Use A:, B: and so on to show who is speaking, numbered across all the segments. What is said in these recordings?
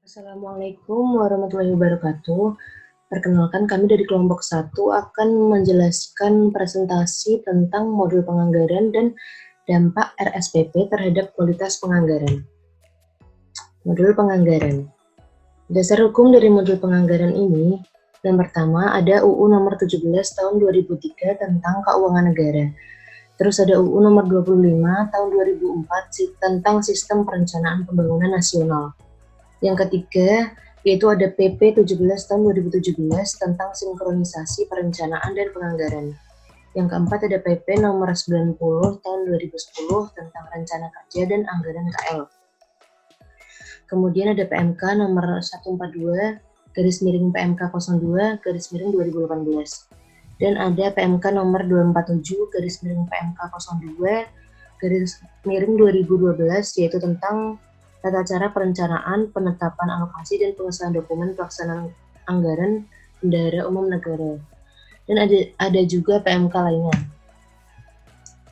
A: Assalamualaikum warahmatullahi wabarakatuh. Perkenalkan, kami dari kelompok 1 akan menjelaskan presentasi tentang modul penganggaran dan dampak RSPP terhadap kualitas penganggaran. Modul penganggaran. Dasar hukum dari modul penganggaran ini, yang pertama ada UU nomor 17 tahun 2003 tentang keuangan negara. Terus ada UU nomor 25 tahun 2004 tentang sistem perencanaan pembangunan nasional. Yang ketiga, yaitu ada PP 17 tahun 2017 tentang sinkronisasi perencanaan dan penganggaran. Yang keempat ada PP nomor 90 tahun 2010 tentang rencana kerja dan anggaran KL. Kemudian ada PMK nomor 142 garis miring PMK 02 garis miring 2018. Dan ada PMK nomor 247 garis miring PMK 02 garis miring 2012, yaitu tentang tata cara perencanaan, penetapan alokasi, dan pengesahan dokumen pelaksanaan anggaran bendahara umum negara. Dan ada juga PMK lainnya.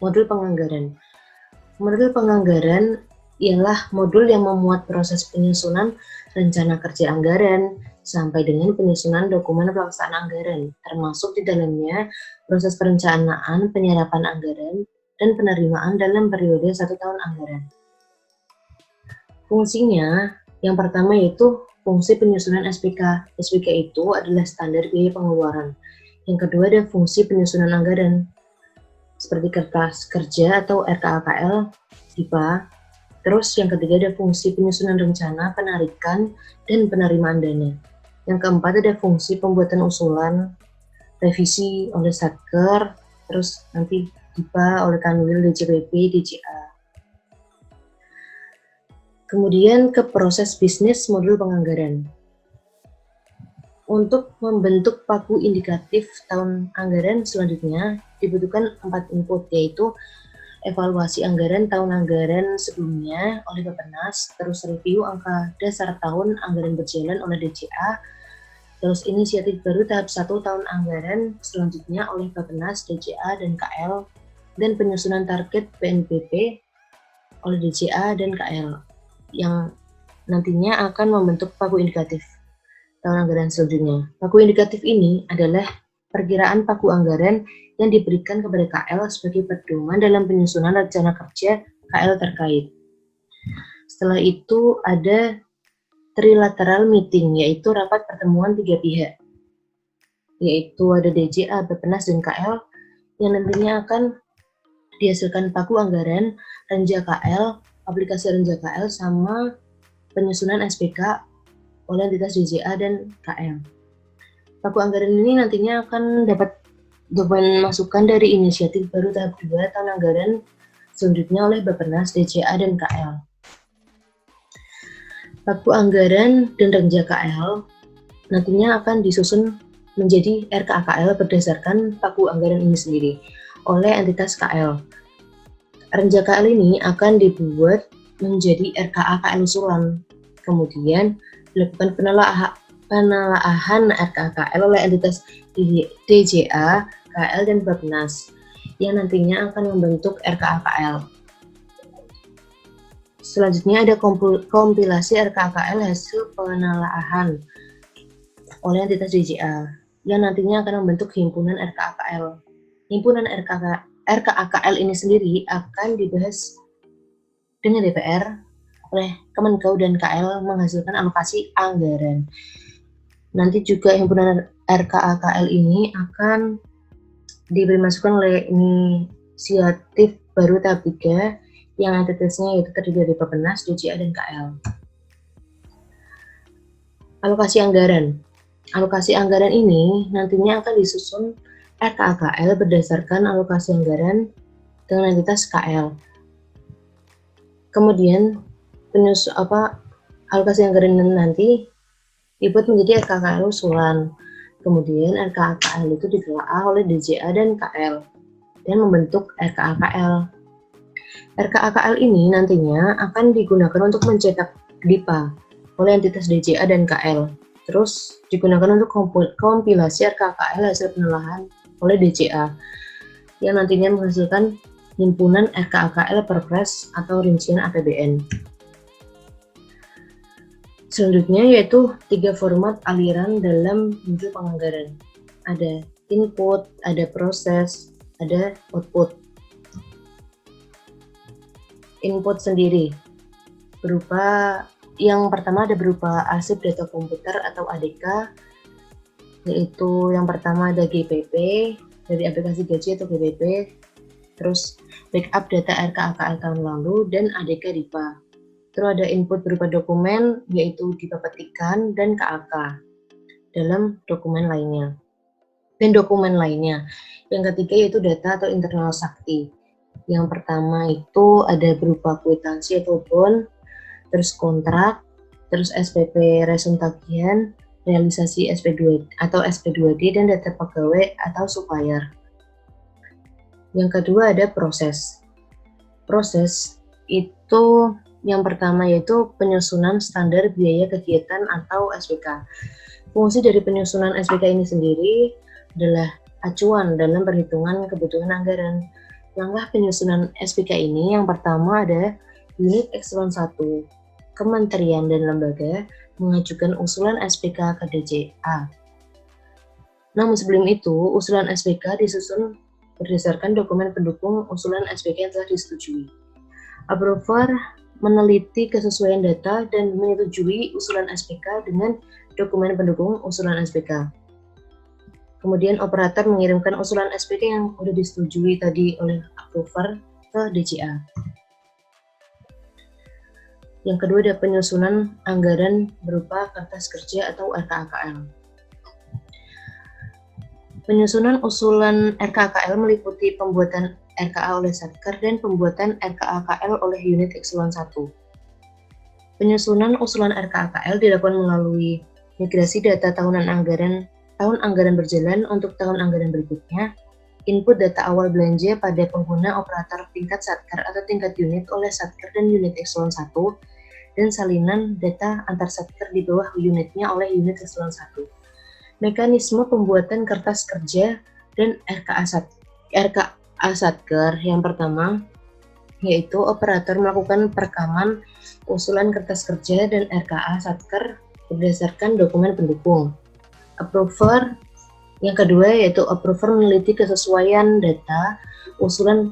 A: Modul penganggaran. Modul penganggaran ialah modul yang memuat proses penyusunan rencana kerja anggaran sampai dengan penyusunan dokumen pelaksanaan anggaran, termasuk di dalamnya proses perencanaan, penyerapan anggaran, dan penerimaan dalam periode 1 tahun anggaran. Fungsinya, yang pertama yaitu fungsi penyusunan SPK. SPK itu adalah standar biaya pengeluaran. Yang kedua ada fungsi penyusunan anggaran, seperti kertas kerja atau RKAKL, DIPA. Terus yang ketiga ada fungsi penyusunan rencana, penarikan, dan penerimaan dana. Yang keempat ada fungsi pembuatan usulan, revisi oleh Satker, terus nanti DIPA oleh Kanwil, DJPP, DJA. Kemudian ke proses bisnis modul penganggaran. Untuk membentuk paku indikatif tahun anggaran selanjutnya dibutuhkan 4 input, yaitu evaluasi anggaran tahun anggaran sebelumnya oleh Bappenas, terus review angka dasar tahun anggaran berjalan oleh DJA, terus inisiatif baru tahap 1 tahun anggaran selanjutnya oleh Bappenas, DJA, dan KL, dan penyusunan target PNBP oleh DJA dan KL, yang nantinya akan membentuk paku indikatif tahun anggaran selanjutnya. Paku indikatif ini adalah perkiraan paku anggaran yang diberikan kepada KL sebagai pedoman dalam penyusunan rencana kerja KL terkait. Setelah itu ada trilateral meeting, yaitu rapat pertemuan 3 pihak, yaitu ada DJA, Bappenas, dan KL, yang nantinya akan dihasilkan paku anggaran, Renja KL, aplikasi Renja KL, sama penyusunan SPK oleh entitas DJA dan KL. Paku anggaran ini nantinya akan dapat dokumen masukan dari inisiatif baru tahap 2 tahun anggaran selanjutnya oleh Bappenas, DJA, dan KL. Paku anggaran dan Renja KL nantinya akan disusun menjadi RKAKL berdasarkan paku anggaran ini sendiri oleh entitas KL. Renja KL ini akan dibuat menjadi RKAKL usulan. Kemudian dilakukan penelaahan RKAKL oleh entitas DJA, KL, dan Bappenas yang nantinya akan membentuk RKAKL. Selanjutnya ada kompilasi RKAKL hasil penelaahan oleh entitas DJA yang nantinya akan membentuk himpunan RKAKL. Himpunan RKAKL ini sendiri akan dibahas dengan DPR oleh Kemenkeu dan KL menghasilkan alokasi anggaran. Nanti juga himpunan RKAKL ini akan diberi masukan oleh inisiatif baru tahap 3 yang entitasnya yaitu terdiri dari Bappenas, DJA, dan KL. Alokasi anggaran. Alokasi anggaran ini nantinya akan disusun RKAKL berdasarkan alokasi anggaran dengan entitas KL. Kemudian alokasi anggaran nanti dibuat menjadi RKAKL usulan. Kemudian RKAKL itu ditelaah oleh DJA dan KL dan membentuk RKAKL. RKAKL ini nantinya akan digunakan untuk mencetak DIPA oleh entitas DJA dan KL. Terus digunakan untuk kompilasi RKAKL hasil penelaahan oleh DJA yang nantinya menghasilkan himpunan RKAKL Perpres atau rincian APBN. Selanjutnya yaitu 3 format aliran dalam muncul penganggaran. Ada input, ada proses, ada output. Input sendiri berupa yang pertama ada berupa arsip data komputer atau ADK, yaitu yang pertama ada GPP dari aplikasi gaji atau GPP, terus backup data RKAKL tahun lalu, dan ADK DIPA. Terus ada input berupa dokumen, yaitu DIPA petikan dan KAK dalam dokumen lainnya. Dan dokumen lainnya. Yang ketiga yaitu data atau internal sakti. Yang pertama itu ada berupa kwitansi atau bond, terus kontrak, terus SPP resum tagihan, realisasi SP2 atau SP2D, dan data pegawai atau supplier. Yang kedua ada proses. Proses itu yang pertama yaitu penyusunan standar biaya kegiatan atau SPK. Fungsi dari penyusunan SPK ini sendiri adalah acuan dalam perhitungan kebutuhan anggaran. Langkah penyusunan SPK ini yang pertama ada unit ekselon 1, kementerian dan lembaga mengajukan usulan SPK ke DJA. Namun sebelum itu, usulan SPK disusun berdasarkan dokumen pendukung usulan SPK yang telah disetujui. Approver meneliti kesesuaian data dan menyetujui usulan SPK dengan dokumen pendukung usulan SPK. Kemudian operator mengirimkan usulan SPK yang sudah disetujui tadi oleh approver ke DJA. Yang kedua ada penyusunan anggaran berupa kertas kerja atau RKAKL. Penyusunan usulan RKAKL meliputi pembuatan RKA oleh Satker dan pembuatan RKAKL oleh unit ekselon 1. Penyusunan usulan RKAKL dilakukan melalui migrasi data tahun anggaran berjalan untuk tahun anggaran berikutnya, input data awal belanja pada pengguna operator tingkat Satker atau tingkat unit oleh Satker dan unit ekselon 1, dan salinan data antar Satker di bawah unitnya oleh unit ekselon 1. Mekanisme pembuatan kertas kerja dan RKA Satker yang pertama yaitu operator melakukan perekaman usulan kertas kerja dan RKA Satker berdasarkan dokumen pendukung. Approver yang kedua yaitu approver meneliti kesesuaian data usulan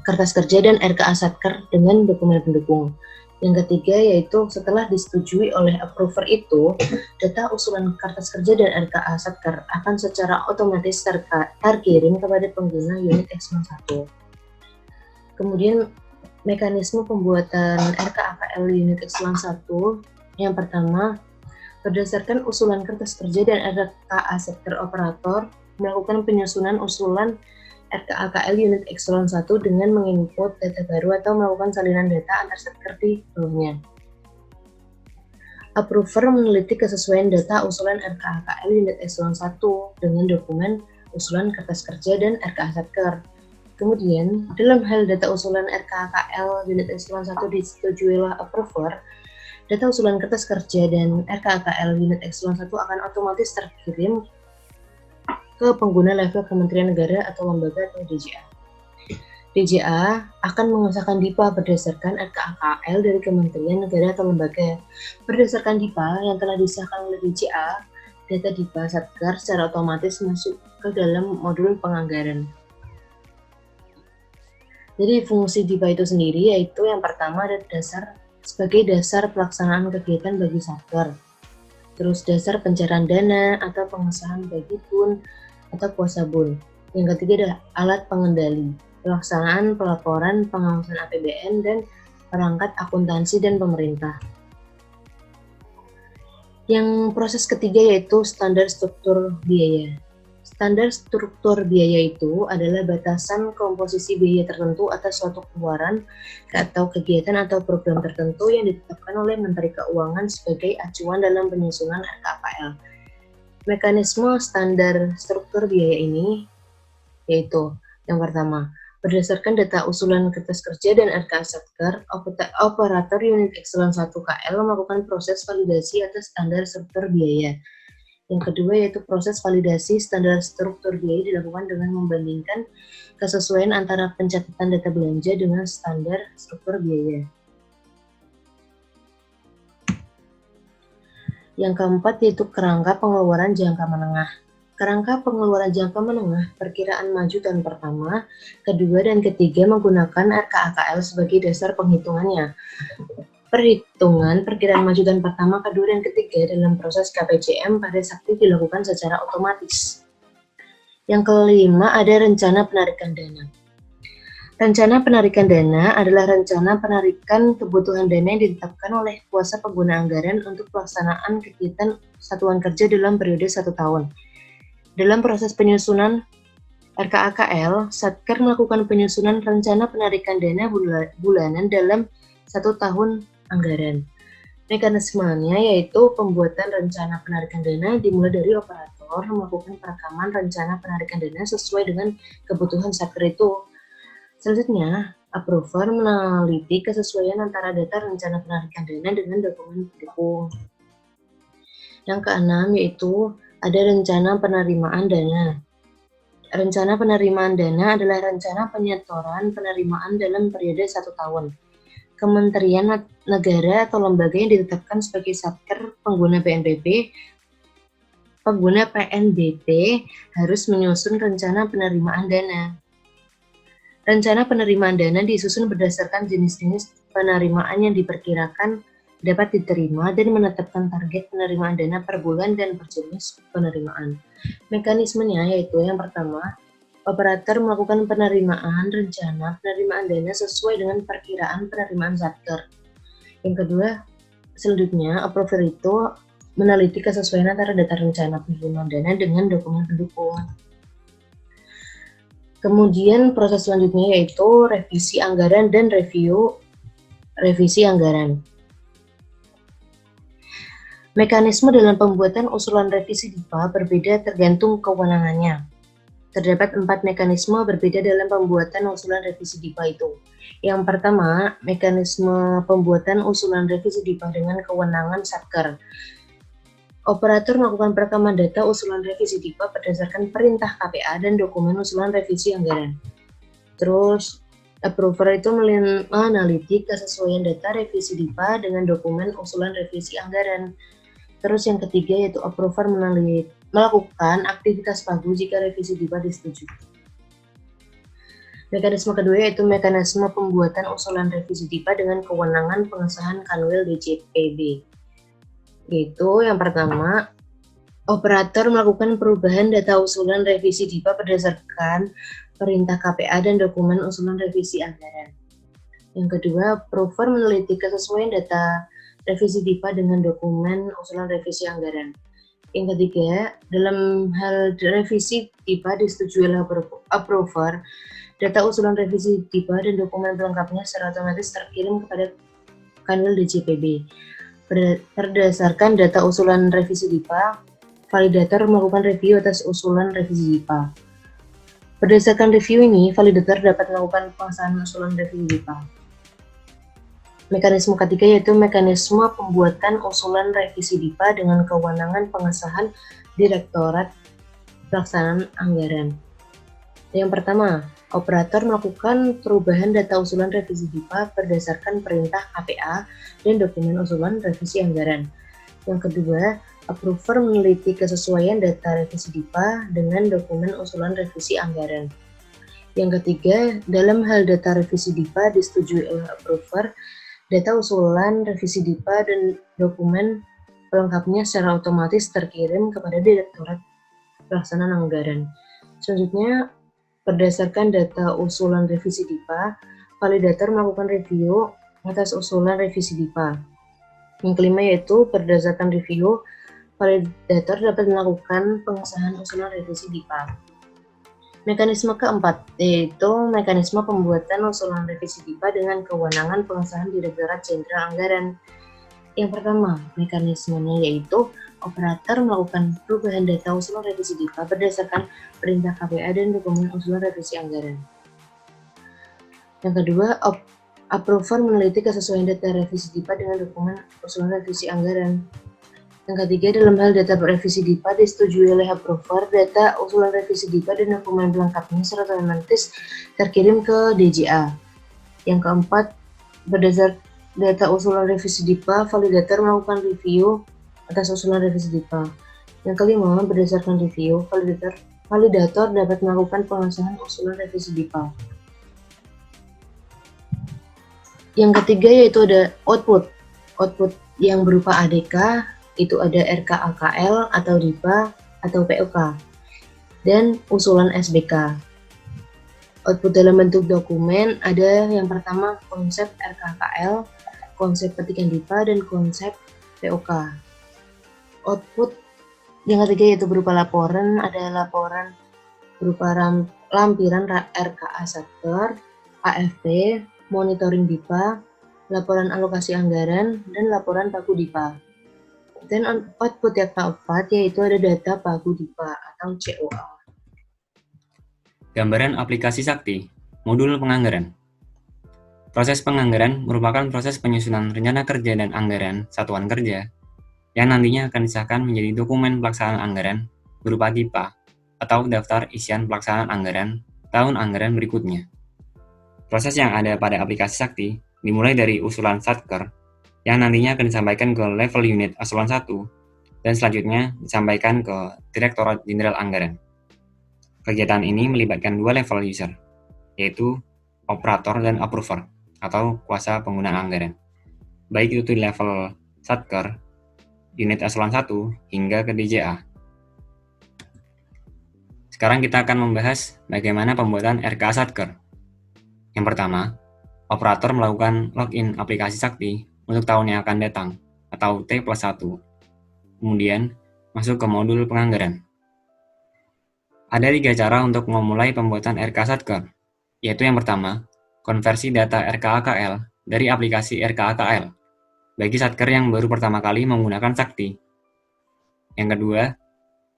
A: kertas kerja dan RKA Satker dengan dokumen pendukung. Yang ketiga yaitu setelah disetujui oleh approver itu, data usulan kertas kerja dan RKA Satker akan secara otomatis terkirim kepada pengguna unit ekselon 1. Kemudian mekanisme pembuatan RKAKL unit ekselon 1 yang pertama, berdasarkan usulan kertas kerja dan RKA Satker operator melakukan penyusunan usulan RKAKL unit ekselon 1 dengan menginput data baru atau melakukan salinan data antar Satker di bawahnya. Approver meneliti kesesuaian data usulan RKAKL unit ekselon 1 dengan dokumen usulan kertas kerja dan RKA Satker. Kemudian, dalam hal data usulan RKAKL unit ekselon 1 disetujui oleh approver, data usulan kertas kerja dan RKAKL unit ekselon 1 akan otomatis terkirim ke pengguna level Kementerian Negara atau lembaga atau DJA. DJA akan mengesahkan DIPA berdasarkan RKAKL dari Kementerian Negara atau lembaga. Berdasarkan DIPA yang telah disahkan oleh DJA, data DIPA Satker secara otomatis masuk ke dalam modul penganggaran. Jadi fungsi DIPA itu sendiri yaitu yang pertama ada sebagai dasar pelaksanaan kegiatan bagi Satker. Terus dasar pencairan dana atau pengesahan bagi bun atau kuasa bun. Yang ketiga adalah alat pengendali, pelaksanaan pelaporan pengawasan APBN dan perangkat akuntansi dan pemerintah. Yang proses ketiga yaitu standar struktur biaya. Standar struktur biaya itu adalah batasan komposisi biaya tertentu atas suatu keluaran atau kegiatan atau program tertentu yang ditetapkan oleh Menteri Keuangan sebagai acuan dalam penyusunan RKAKL. Mekanisme standar struktur biaya ini yaitu yang pertama, berdasarkan data usulan kertas kerja dan RKA Satker, operator unit ekselon 1 KL melakukan proses validasi atas standar struktur biaya. Yang kedua yaitu proses validasi standar struktur biaya dilakukan dengan membandingkan kesesuaian antara pencatatan data belanja dengan standar struktur biaya. Yang keempat yaitu kerangka pengeluaran jangka menengah. Kerangka pengeluaran jangka menengah perkiraan maju tahun pertama, kedua, dan ketiga menggunakan RKAKL sebagai dasar penghitungannya. Perhitungan perkiraan maju tahun pertama, kedua, dan ketiga dalam proses KPJM pada Sakti dilakukan secara otomatis. Yang kelima ada rencana penarikan dana. Rencana penarikan dana adalah rencana penarikan kebutuhan dana yang ditetapkan oleh kuasa pengguna anggaran untuk pelaksanaan kegiatan satuan kerja dalam periode 1 tahun. Dalam proses penyusunan RKAKL, Satker melakukan penyusunan rencana penarikan dana bulanan dalam 1 tahun anggaran. Mekanismenya yaitu pembuatan rencana penarikan dana dimulai dari operator melakukan perekaman rencana penarikan dana sesuai dengan kebutuhan Satker itu. Selanjutnya, approver meneliti kesesuaian antara data rencana penarikan dana dengan dokumen pendukung. Yang keenam yaitu ada rencana penerimaan dana. Rencana penerimaan dana adalah rencana penyetoran penerimaan dalam periode 1 tahun. Kementerian negara atau lembaga yang ditetapkan sebagai Satker pengguna PNBP harus menyusun rencana penerimaan dana. Rencana penerimaan dana disusun berdasarkan jenis-jenis penerimaan yang diperkirakan dapat diterima dan menetapkan target penerimaan dana per bulan dan per jenis penerimaan. Mekanismenya yaitu yang pertama, operator melakukan penerimaan rencana penerimaan dana sesuai dengan perkiraan penerimaan Satker. Yang kedua, selanjutnya approver itu meneliti kesesuaian antara data rencana penerimaan dana dengan dokumen pendukung. Kemudian proses selanjutnya yaitu revisi anggaran dan revisi anggaran. Mekanisme dalam pembuatan usulan revisi DIPA berbeda tergantung kewenangannya. Terdapat 4 mekanisme berbeda dalam pembuatan usulan revisi DIPA itu. Yang pertama, mekanisme pembuatan usulan revisi DIPA dengan kewenangan Satker. Operator melakukan perekaman data usulan revisi DIPA berdasarkan perintah KPA dan dokumen usulan revisi anggaran. Terus, approver itu meneliti kesesuaian data revisi DIPA dengan dokumen usulan revisi anggaran. Terus yang ketiga yaitu approver melakukan aktivitas pagu jika revisi DIPA disetujui. Mekanisme kedua yaitu mekanisme pembuatan usulan revisi DIPA dengan kewenangan pengesahan Kanwil DJPB. Yaitu yang pertama, operator melakukan perubahan data usulan revisi DIPA berdasarkan perintah KPA dan dokumen usulan revisi anggaran. Yang kedua, approver meneliti kesesuaian data revisi DIPA dengan dokumen usulan revisi anggaran. Yang ketiga, dalam hal revisi DIPA disetujui oleh approver, data usulan revisi DIPA dan dokumen pelengkapnya secara otomatis terkirim kepada Kanwil DJPB. Berdasarkan data usulan revisi DIPA, validator melakukan review atas usulan revisi DIPA. Berdasarkan review ini, validator dapat melakukan pengesahan usulan revisi DIPA. Mekanisme ketiga yaitu mekanisme pembuatan usulan revisi DIPA dengan kewenangan pengesahan Direktorat Pelaksanaan Anggaran. Yang pertama, operator melakukan perubahan data usulan revisi DIPA berdasarkan perintah KPA dan dokumen usulan revisi anggaran. Yang kedua, approver meneliti kesesuaian data revisi DIPA dengan dokumen usulan revisi anggaran. Yang ketiga, dalam hal data revisi DIPA disetujui oleh approver, data usulan revisi DIPA dan dokumen pelengkapnya secara otomatis terkirim kepada Direktorat Pelaksanaan Anggaran. Selanjutnya, berdasarkan data usulan revisi DIPA, validator melakukan review atas usulan revisi DIPA. Yang kelima yaitu berdasarkan review, validator dapat melakukan pengesahan usulan revisi DIPA. Mekanisme keempat yaitu mekanisme pembuatan usulan revisi DIPA dengan kewenangan pengesahan Direktorat Jenderal Anggaran. Yang pertama, mekanismenya yaitu operator melakukan perubahan data usulan revisi DIPA berdasarkan perintah KPA dan dokumen usulan revisi anggaran. Yang kedua, approver meneliti kesesuaian data revisi DIPA dengan dokumen usulan revisi anggaran. Yang ketiga, dalam hal data revisi DIPA disetujui oleh approver, data usulan revisi DIPA dan dokumen pelengkapnya secara otomatis terkirim ke DJA. Yang keempat, berdasar data usulan revisi DIPA, validator melakukan review atas usulan revisi DIPA. Yang kelima, berdasarkan review, validator dapat melakukan pengesahan usulan revisi DIPA. Yang ketiga yaitu ada output. Output yang berupa ADK, itu ada RKAKL atau DIPA atau POK, dan usulan SBK. Output dalam bentuk dokumen ada yang pertama konsep RKKL, konsep petikan DIPA, dan konsep POK. Output yang ketiga yaitu berupa laporan, ada laporan berupa lampiran RKA Satker, AFP, monitoring DIPA, laporan alokasi anggaran, dan laporan pagu DIPA. Dan output yang keempat yaitu ada data pagu DIPA atau COA.
B: Gambaran aplikasi Sakti, modul penganggaran. Proses penganggaran merupakan proses penyusunan rencana kerja dan anggaran satuan kerja yang nantinya akan disahkan menjadi dokumen pelaksanaan anggaran berupa DIPA atau daftar isian pelaksanaan anggaran tahun anggaran berikutnya. Proses yang ada pada aplikasi Sakti dimulai dari usulan Satker yang nantinya akan disampaikan ke level unit eselon 1 dan selanjutnya disampaikan ke Direktorat Jenderal Anggaran. Kegiatan ini melibatkan dua level user, yaitu operator dan approver atau kuasa pengguna anggaran. Baik itu di level Satker, unit eselon 1 hingga ke DJA. Sekarang kita akan membahas bagaimana pembuatan RKA Satker. Yang pertama, operator melakukan login aplikasi Sakti untuk tahun yang akan datang atau T+1. Kemudian, masuk ke modul penganggaran. Ada 3 cara untuk memulai pembuatan RKA Satker, yaitu yang pertama, konversi data RKAKL dari aplikasi RKAKL bagi Satker yang baru pertama kali menggunakan Sakti. Yang kedua,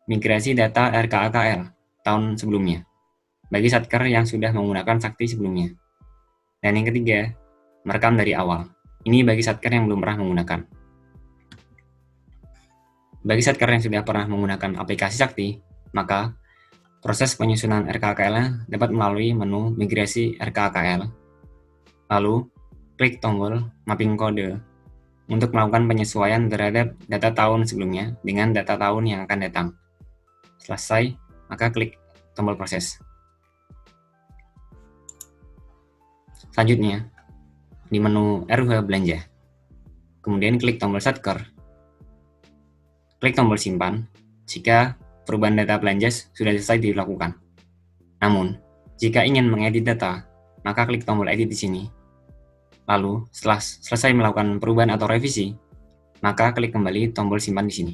B: migrasi data RKAKL tahun sebelumnya bagi Satker yang sudah menggunakan Sakti sebelumnya. Dan yang ketiga, merekam dari awal. Ini bagi Satker yang belum pernah menggunakan. Bagi Satker yang sudah pernah menggunakan aplikasi Sakti, maka proses penyusunan RKAKL dapat melalui menu migrasi RKAKL. Lalu, klik tombol mapping kode untuk melakukan penyesuaian terhadap data tahun sebelumnya dengan data tahun yang akan datang. Selesai, maka klik tombol proses. Selanjutnya, di menu RUH belanja, kemudian klik tombol Satker, klik tombol simpan jika perubahan data belanja sudah selesai dilakukan. Namun, jika ingin mengedit data, maka klik tombol edit di sini. Lalu, setelah selesai melakukan perubahan atau revisi, maka klik kembali tombol simpan di sini.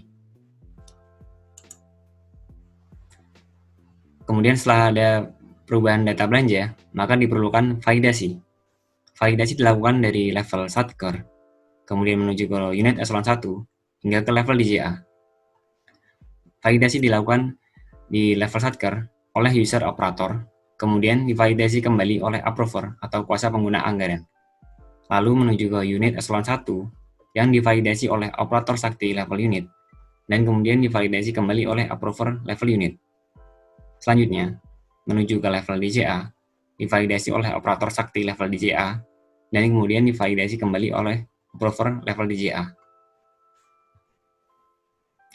B: Kemudian setelah ada perubahan data belanja, maka diperlukan validasi. Validasi dilakukan dari level Satker, kemudian menuju ke unit eselon 1, hingga ke level DJA. Validasi dilakukan di level Satker oleh user operator, kemudian divalidasi kembali oleh approver atau kuasa pengguna anggaran. Lalu menuju ke unit eselon 1 yang divalidasi oleh operator Sakti level unit, dan kemudian divalidasi kembali oleh approver level unit. Selanjutnya, menuju ke level DJA, divalidasi oleh operator Sakti level DJA, dan kemudian divalidasi kembali oleh approver level DJA.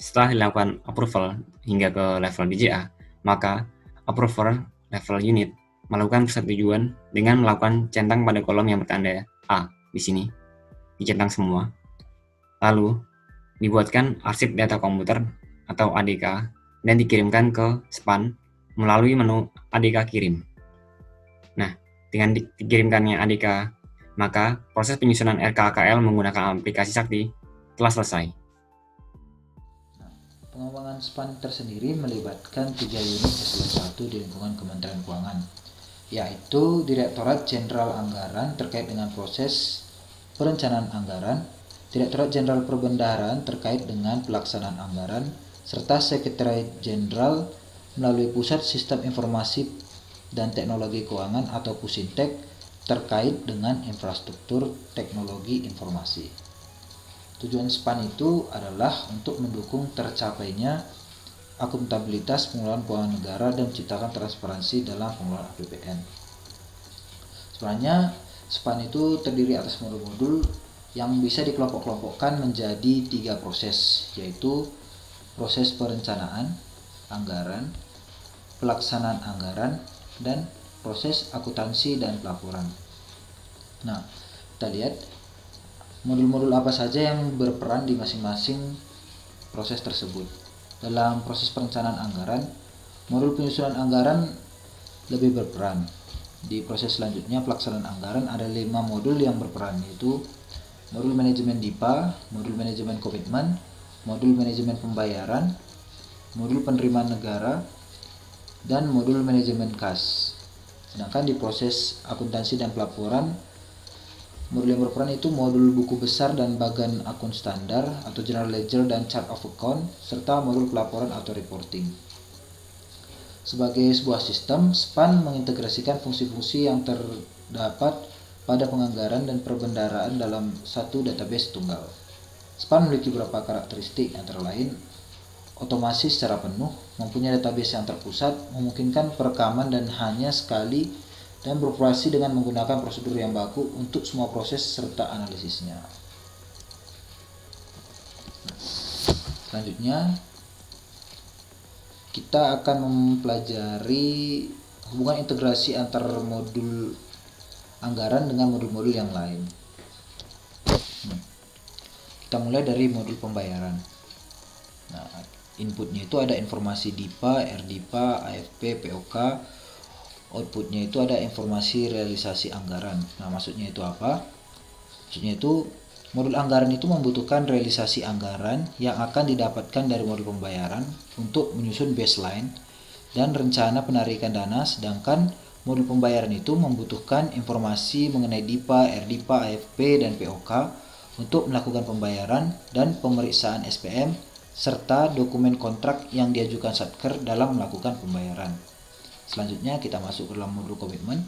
B: Setelah dilakukan approval hingga ke level DJA, maka approver level unit melakukan persetujuan dengan melakukan centang pada kolom yang bertanda A di sini, dicentang semua. Lalu, dibuatkan arsip data komputer atau ADK dan dikirimkan ke SPAN melalui menu ADK kirim. Nah, dengan dikirimkannya ADK, maka proses penyusunan RKAKL menggunakan aplikasi Sakti telah selesai.
C: Pengembangan SPAN tersendiri melibatkan 3 unit eselon 1 di lingkungan Kementerian Keuangan, yaitu Direktorat Jenderal Anggaran terkait dengan proses perencanaan anggaran, Direktorat Jenderal Perbendaharaan terkait dengan pelaksanaan anggaran, serta Sekretariat Jenderal melalui Pusat Sistem Informasi dan Teknologi Keuangan atau Pusintek terkait dengan infrastruktur teknologi informasi. Tujuan SPAN itu adalah untuk mendukung tercapainya akuntabilitas pengelolaan keuangan negara dan menciptakan transparansi dalam pengelolaan APBN. Sebenarnya SPAN itu terdiri atas modul-modul yang bisa dikelompok-kelompokkan menjadi 3 proses, yaitu proses perencanaan anggaran, pelaksanaan anggaran, dan proses akuntansi dan pelaporan. Nah, kita lihat modul-modul apa saja yang berperan di masing-masing proses tersebut. Dalam proses perencanaan anggaran, modul penyusunan anggaran lebih berperan. Di proses selanjutnya pelaksanaan anggaran ada 5 modul yang berperan, yaitu modul manajemen DIPA, modul manajemen komitmen, modul manajemen pembayaran, modul penerimaan negara, dan modul manajemen kas. Sedangkan di proses akuntansi dan pelaporan, modul yang berperan itu modul buku besar dan bagan akun standar atau general ledger dan chart of account, serta modul pelaporan atau reporting. Sebagai sebuah sistem, SPAN mengintegrasikan fungsi-fungsi yang terdapat pada penganggaran dan perbendaharaan dalam satu database tunggal. SPAN memiliki beberapa karakteristik, antara lain otomasi secara penuh, mempunyai database yang terpusat, memungkinkan perekaman dan hanya sekali, dan beroperasi dengan menggunakan prosedur yang baku untuk semua proses serta analisisnya. Selanjutnya, kita akan mempelajari hubungan integrasi antar modul anggaran dengan modul-modul yang lain. Kita mulai dari modul pembayaran. Nah, inputnya itu ada informasi DIPA, RDIPA, AFP, POK. Outputnya itu ada informasi realisasi anggaran. Nah, maksudnya itu apa? Maksudnya itu modul anggaran itu membutuhkan realisasi anggaran yang akan didapatkan dari modul pembayaran untuk menyusun baseline dan rencana penarikan dana, sedangkan modul pembayaran itu membutuhkan informasi mengenai DIPA, RDIPA, AFP, dan POK untuk melakukan pembayaran dan pemeriksaan SPM serta dokumen kontrak yang diajukan Satker dalam melakukan pembayaran. Selanjutnya kita masuk ke dalam modul komitmen.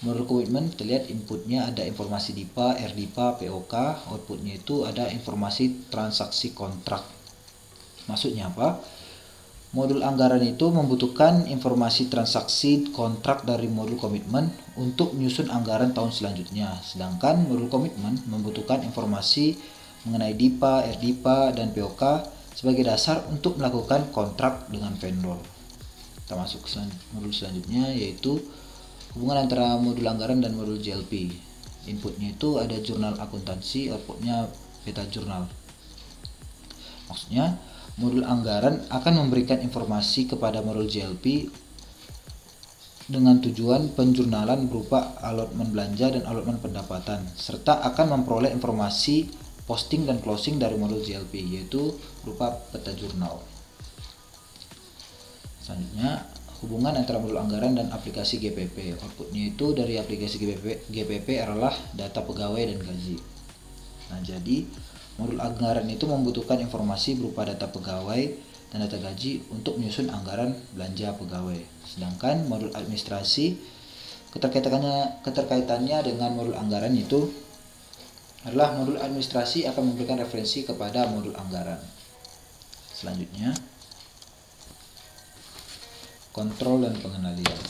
C: Modul komitmen terlihat inputnya ada informasi DIPA, RDIPA, POK, outputnya itu ada informasi transaksi kontrak. Maksudnya apa? Modul anggaran itu membutuhkan informasi transaksi kontrak dari modul komitmen untuk menyusun anggaran tahun selanjutnya. Sedangkan modul komitmen membutuhkan informasi mengenai DIPA, RDIPA, dan POK sebagai dasar untuk melakukan kontrak dengan vendor. Kita masuk ke modul selanjutnya, yaitu hubungan antara modul anggaran dan modul JLP. Inputnya itu ada jurnal akuntansi, outputnya peta jurnal. Maksudnya, modul anggaran akan memberikan informasi kepada modul JLP dengan tujuan penjurnalan berupa allotment belanja dan allotment pendapatan, serta akan memperoleh informasi posting dan closing dari modul JLP, yaitu berupa peta jurnal. Selanjutnya, hubungan antara modul anggaran dan aplikasi GPP. Outputnya itu dari aplikasi GPP adalah data pegawai dan gaji. Nah, jadi modul anggaran itu membutuhkan informasi berupa data pegawai dan data gaji untuk menyusun anggaran belanja pegawai. Sedangkan modul administrasi keterkaitannya dengan modul anggaran itu adalah modul administrasi akan memberikan referensi kepada modul anggaran. Selanjutnya, kontrol dan pengendalian.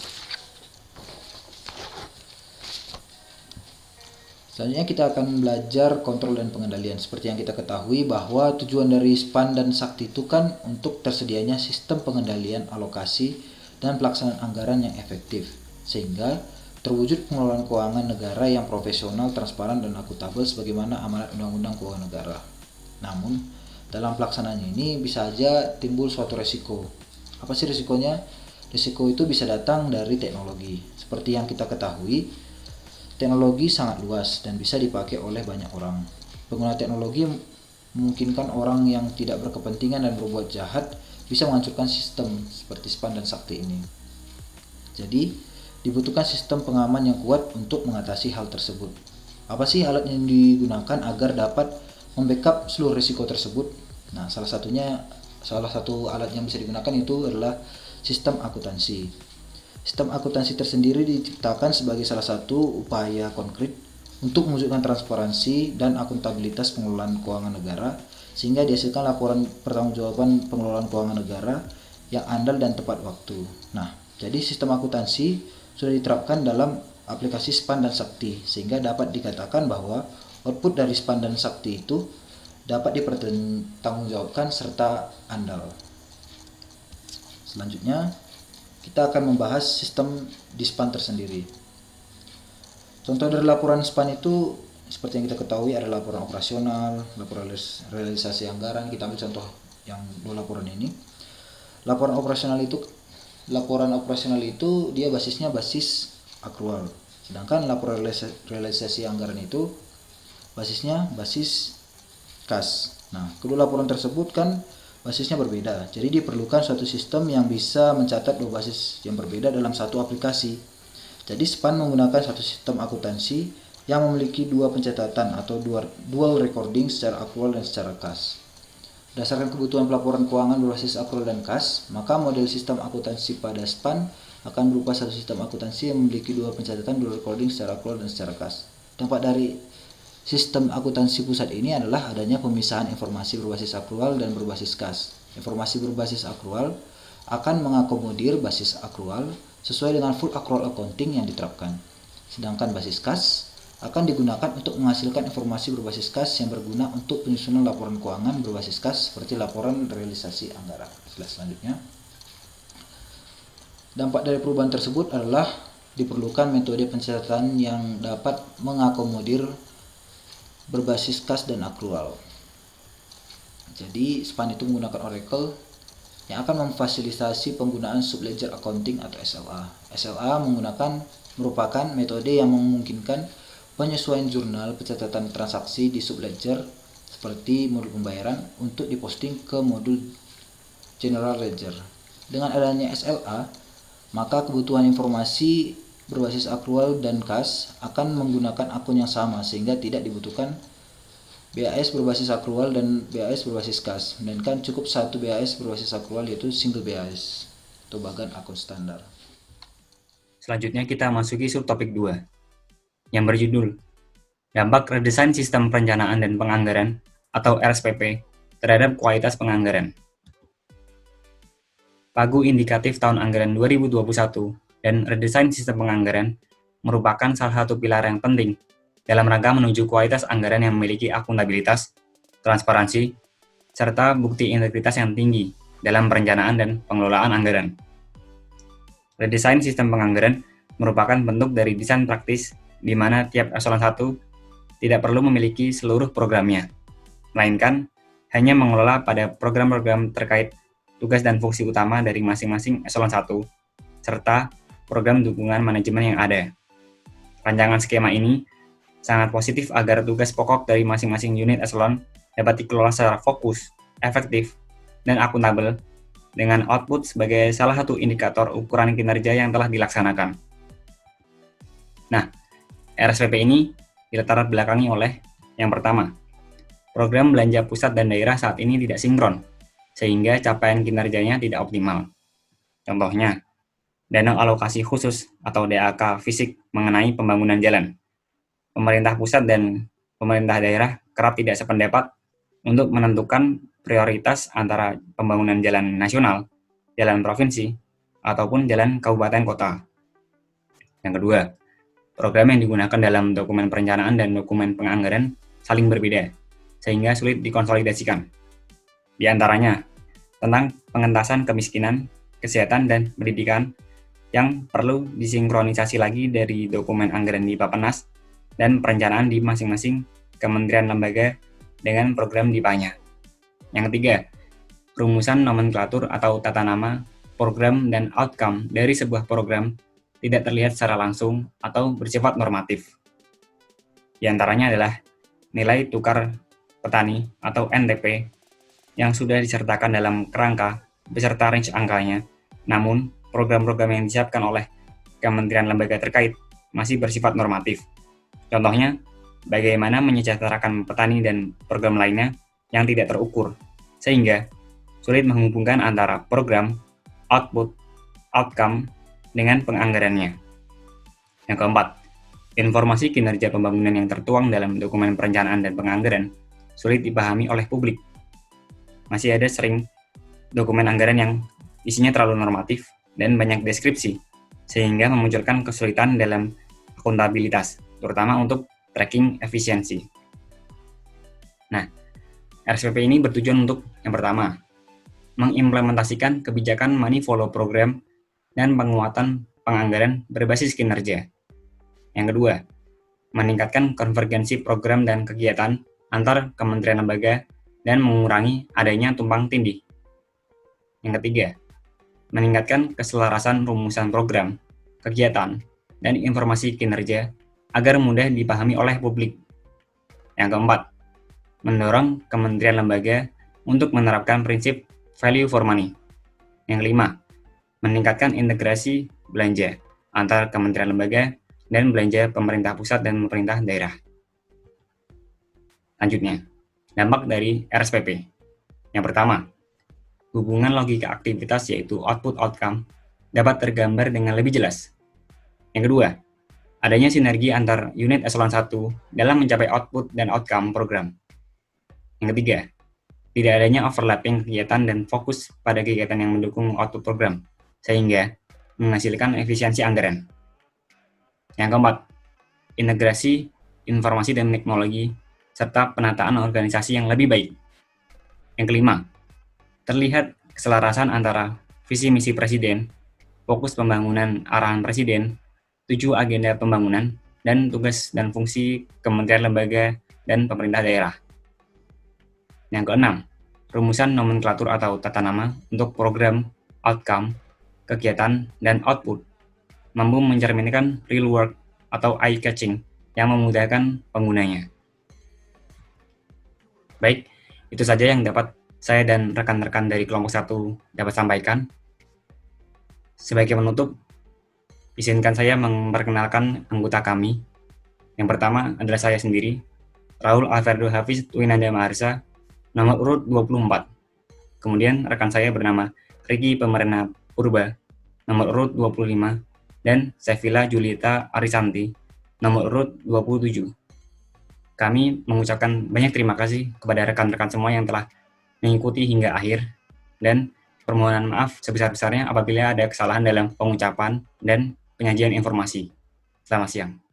C: Selanjutnya kita akan belajar kontrol dan pengendalian. Seperti yang kita ketahui bahwa tujuan dari SPAN dan SAKTI itu kan untuk tersedianya sistem pengendalian alokasi dan pelaksanaan anggaran yang efektif, sehingga terwujud pengelolaan keuangan negara yang profesional, transparan, dan akuntabel sebagaimana amanat Undang-Undang Keuangan Negara. Namun, dalam pelaksanaan ini bisa saja timbul suatu resiko. Apa sih resikonya? Risiko itu bisa datang dari teknologi. Seperti yang kita ketahui, teknologi sangat luas dan bisa dipakai oleh banyak orang. Pengguna teknologi memungkinkan orang yang tidak berkepentingan dan berbuat jahat bisa menghancurkan sistem seperti SPAN dan SAKTI ini. Jadi, dibutuhkan sistem pengaman yang kuat untuk mengatasi hal tersebut. Apa sih alat yang digunakan agar dapat membackup seluruh risiko tersebut? Nah, salah satu alat yang bisa digunakan itu adalah sistem akuntansi. Sistem akuntansi tersendiri diciptakan sebagai salah satu upaya konkret untuk mewujudkan transparansi dan akuntabilitas pengelolaan keuangan negara, sehingga dihasilkan laporan pertanggungjawaban pengelolaan keuangan negara yang andal dan tepat waktu. Nah, jadi sistem akuntansi sudah diterapkan dalam aplikasi SPAN dan SAKTI, sehingga dapat dikatakan bahwa Output dari SPAN dan Sakti itu dapat dipertanggungjawabkan serta andal. Selanjutnya, kita akan membahas sistem di SPAN tersendiri. Contoh dari laporan SPAN itu seperti yang kita ketahui ada laporan operasional, laporan realisasi anggaran. Kita ambil contoh yang dua laporan ini. Laporan operasional itu dia basisnya basis akrual. Sedangkan laporan realisasi anggaran itu basisnya basis kas. Nah, kedua laporan tersebut kan basisnya berbeda. Jadi diperlukan suatu sistem yang bisa mencatat dua basis yang berbeda dalam satu aplikasi. Jadi SPAN menggunakan satu sistem akuntansi yang memiliki dua pencatatan atau dual recording secara akrual dan secara kas. Berdasarkan kebutuhan pelaporan keuangan berbasis akrual dan kas, maka model sistem akuntansi pada SPAN akan berupa satu sistem akuntansi yang memiliki dua pencatatan dual recording secara akrual dan secara kas. Dampak dari sistem akuntansi pusat ini adalah adanya pemisahan informasi berbasis akrual dan berbasis kas. Informasi berbasis akrual akan mengakomodir basis akrual sesuai dengan full accrual accounting yang diterapkan. Sedangkan basis kas akan digunakan untuk menghasilkan informasi berbasis kas yang berguna untuk penyusunan laporan keuangan berbasis kas seperti laporan realisasi anggaran. Selanjutnya, dampak dari perubahan tersebut adalah diperlukan metode pencatatan yang dapat mengakomodir berbasis kas dan akrual. Jadi SPAN itu menggunakan Oracle yang akan memfasilitasi penggunaan subledger accounting atau SLA. SLA merupakan metode yang memungkinkan penyesuaian jurnal pencatatan transaksi di subledger seperti modul pembayaran untuk diposting ke modul general ledger. Dengan adanya SLA, maka kebutuhan informasi berbasis akrual dan kas akan menggunakan akun yang sama sehingga tidak dibutuhkan BAS berbasis akrual dan BAS berbasis kas, melainkan cukup satu BAS berbasis akrual yaitu single BAS atau bagan akun standar.
B: Selanjutnya kita masuki subtopik 2 yang berjudul Dampak Redesain Sistem Perencanaan dan Penganggaran atau RSPP terhadap kualitas penganggaran. Pagu indikatif tahun anggaran 2021 dan redesain sistem penganggaran merupakan salah satu pilar yang penting dalam rangka menuju kualitas anggaran yang memiliki akuntabilitas, transparansi, serta bukti integritas yang tinggi dalam perencanaan dan pengelolaan anggaran. Redesain sistem penganggaran merupakan bentuk dari desain praktis di mana tiap eselon 1 tidak perlu memiliki seluruh programnya, melainkan hanya mengelola pada program-program terkait tugas dan fungsi utama dari masing-masing eselon 1, serta program dukungan manajemen yang ada. Rancangan skema ini sangat positif agar tugas pokok dari masing-masing unit eselon dapat dikelola secara fokus, efektif, dan akuntabel dengan output sebagai salah satu indikator ukuran kinerja yang telah dilaksanakan. Nah, RSPP ini dilatar belakangi oleh yang pertama, program belanja pusat dan daerah saat ini tidak sinkron, sehingga capaian kinerjanya tidak optimal. Contohnya, dana alokasi khusus atau DAK fisik mengenai pembangunan jalan. Pemerintah pusat dan pemerintah daerah kerap tidak sependapat untuk menentukan prioritas antara pembangunan jalan nasional, jalan provinsi, ataupun jalan kabupaten kota. Yang kedua, program yang digunakan dalam dokumen perencanaan dan dokumen penganggaran saling berbeda, sehingga sulit dikonsolidasikan. Di antaranya, tentang pengentasan kemiskinan, kesehatan, dan pendidikan yang perlu disinkronisasi lagi dari dokumen anggaran di Bappenas dan perencanaan di masing-masing kementerian lembaga dengan program DIPA-nya. Yang ketiga, rumusan nomenklatur atau tata nama, program, dan outcome dari sebuah program tidak terlihat secara langsung atau bersifat normatif. Di antaranya adalah nilai tukar petani atau NTP yang sudah disertakan dalam kerangka beserta range angkanya, namun program-program yang disiapkan oleh kementerian lembaga terkait masih bersifat normatif. Contohnya, bagaimana menyejahterakan petani dan program lainnya yang tidak terukur, sehingga sulit menghubungkan antara program, output, outcome, dengan penganggarannya. Yang keempat, informasi kinerja pembangunan yang tertuang dalam dokumen perencanaan dan penganggaran sulit dipahami oleh publik. Masih ada sering dokumen anggaran yang isinya terlalu normatif dan banyak deskripsi, sehingga memunculkan kesulitan dalam akuntabilitas, terutama untuk tracking efisiensi. Nah, RSPP ini bertujuan untuk yang pertama, mengimplementasikan kebijakan money follow program dan penguatan penganggaran berbasis kinerja. Yang kedua, meningkatkan konvergensi program dan kegiatan antar kementerian lembaga dan mengurangi adanya tumpang tindih. Yang ketiga, meningkatkan keselarasan rumusan program, kegiatan, dan informasi kinerja agar mudah dipahami oleh publik. Yang keempat, mendorong kementerian lembaga untuk menerapkan prinsip value for money. Yang kelima, meningkatkan integrasi belanja antar kementerian lembaga dan belanja pemerintah pusat dan pemerintah daerah. Lanjutnya, dampak dari RSPP. Yang pertama, hubungan logika aktivitas yaitu output outcome dapat tergambar dengan lebih jelas. Yang kedua, adanya sinergi antar unit eselon 1 dalam mencapai output dan outcome program. Yang ketiga, tidak adanya overlapping kegiatan dan fokus pada kegiatan yang mendukung output program, sehingga menghasilkan efisiensi anggaran. Yang keempat, integrasi informasi dan teknologi, serta penataan organisasi yang lebih baik. Yang kelima, terlihat keselarasan antara visi misi Presiden, fokus pembangunan arahan Presiden, 7 agenda pembangunan, dan tugas dan fungsi kementerian lembaga dan pemerintah daerah. Yang keenam, rumusan nomenklatur atau tata nama untuk program, outcome, kegiatan, dan output mampu mencerminkan real work atau eye-catching yang memudahkan penggunanya. Baik, itu saja yang dapat saya dan rekan-rekan dari kelompok 1 dapat sampaikan. Sebagai penutup, izinkan saya memperkenalkan anggota kami. Yang pertama adalah saya sendiri, Raul Alfredo Hafiz Twinanda Maharsa, nomor urut 24. Kemudian rekan saya bernama Riki Pemerena Purba, nomor urut 25, dan Sevilla Julita Arisanti, nomor urut 27. Kami mengucapkan banyak terima kasih kepada rekan-rekan semua yang telah mengikuti hingga akhir, dan permohonan maaf sebesar-besarnya apabila ada kesalahan dalam pengucapan dan penyajian informasi. Selamat siang.